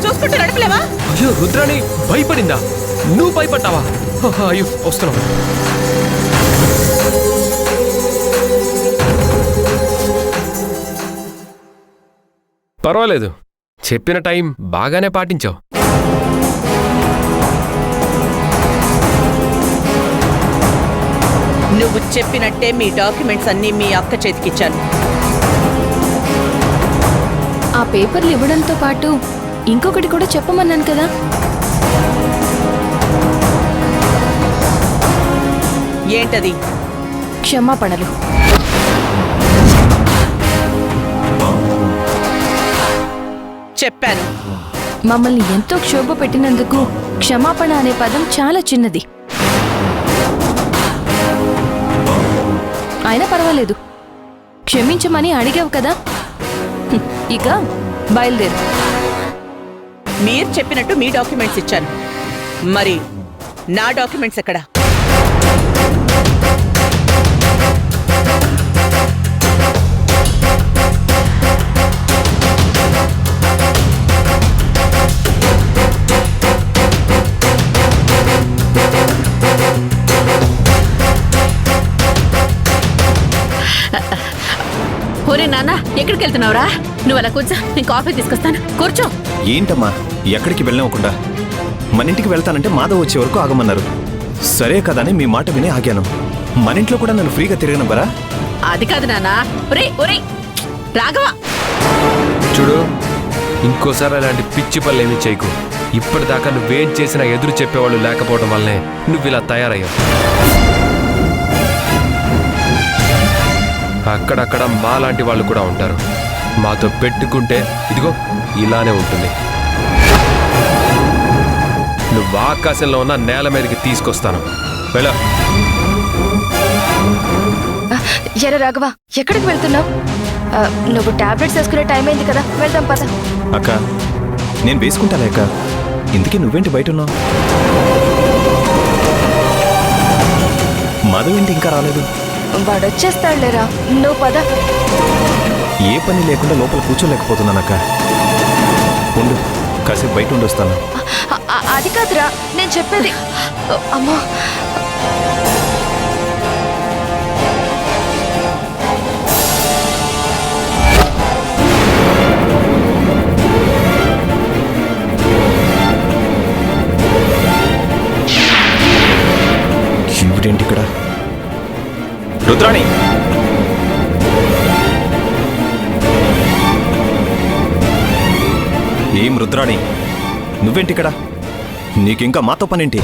చూసుకుంటూ నడపలేవా? అయ్యో రుద్రాణి భయపడిందా? నువ్వు భయపడ్డావా? అయ్యో వస్తున్నావు. పర్వాలేదు, చెప్పిన టైం బాగానే పాటించావు. నువ్వు చెప్పినట్టే మీ డాక్యుమెంట్స్ అన్నీ మీ అక్క చేతికిచ్చాను. ఆ పేపర్లు ఇవ్వడంతో పాటు ఇంకొకటి కూడా చెప్పమన్నాను కదా. ఏంటది? క్షమాపణలు. చెప్పాను. మమ్మల్ని ఎంతో క్షోభ పెట్టినందుకు క్షమాపణ అనే పదం చాలా చిన్నది. అయినా పర్వాలేదు, క్షమించమని అడిగావు కదా, ఇక బయలుదేరు. మీరు చెప్పినట్టు మీ డాక్యుమెంట్స్ ఇచ్చాను, మరి నా డాక్యుమెంట్స్ ఎక్కడా? ఒరే నాన్న, ఎక్కడికి వెళ్తున్నావురా? నువ్వు అలా కూర్చో, నేను కాఫీ తీసుకొస్తాను. కూర్చో. ఏంటమ్మా ఎక్కడికి వెళ్ళనివ్వకుండా? మన ఇంటికి వెళ్తానంటే మాధవ్ వచ్చే వరకు ఆగమన్నారు. సరే కదా అని మీ మాట విని ఆగాను. మన ఇంట్లో కూడా నన్ను ఫ్రీగా తిరగనివ్వరా? అది కాదు నాన్న. ఒరే ఒరే రాఘవ, చూడు, ఇంకోసారి అలాంటి పిచ్చి పనులేమీ చేయకు. ఇప్పటిదాకా నువ్వేం చేసినా ఎదురు చెప్పేవాళ్ళు లేకపోవడం వల్లనే నువ్వు ఇలా తయారయ్యావు. అక్కడక్కడ మాలాంటి వాళ్ళు కూడా ఉంటారు. మాతో పెట్టుకుంటే ఇదిగో ఇలానే ఉంటుంది. నువ్వు ఆకాశంలో ఉన్న నేల మీదకి తీసుకొస్తాను. వెళ్ళ. ఎరా రాఘవ, ఎక్కడికి వెళ్తున్నావు? నువ్వు టాబ్లెట్స్ వేసుకునే టైం అయింది కదా, వెళ్దాం పద. అక్క, నేను వేసుకుంటాలే అక్క. ఇందుకే నువ్వేంటి బయట ఉన్నావు? మాధవ్ ఏంటి ఇంకా రాలేదు? వాడొచ్చేస్తాడులేరా, నువ్వు పద. ఏ పని లేకుండా లోపల కూర్చోలేకపోతున్నానక్క. ఉండు, కాసేపు బయట ఉండొస్తాను. అది కాదురా నేను చెప్పేది. అమ్మా, ఈవిడేంటి ఇక్కడ? రుద్రాణి, ఏం రుద్రాణి, నువ్వేంటి ఇక్కడ? నీకింకా మాతో పనేంటి?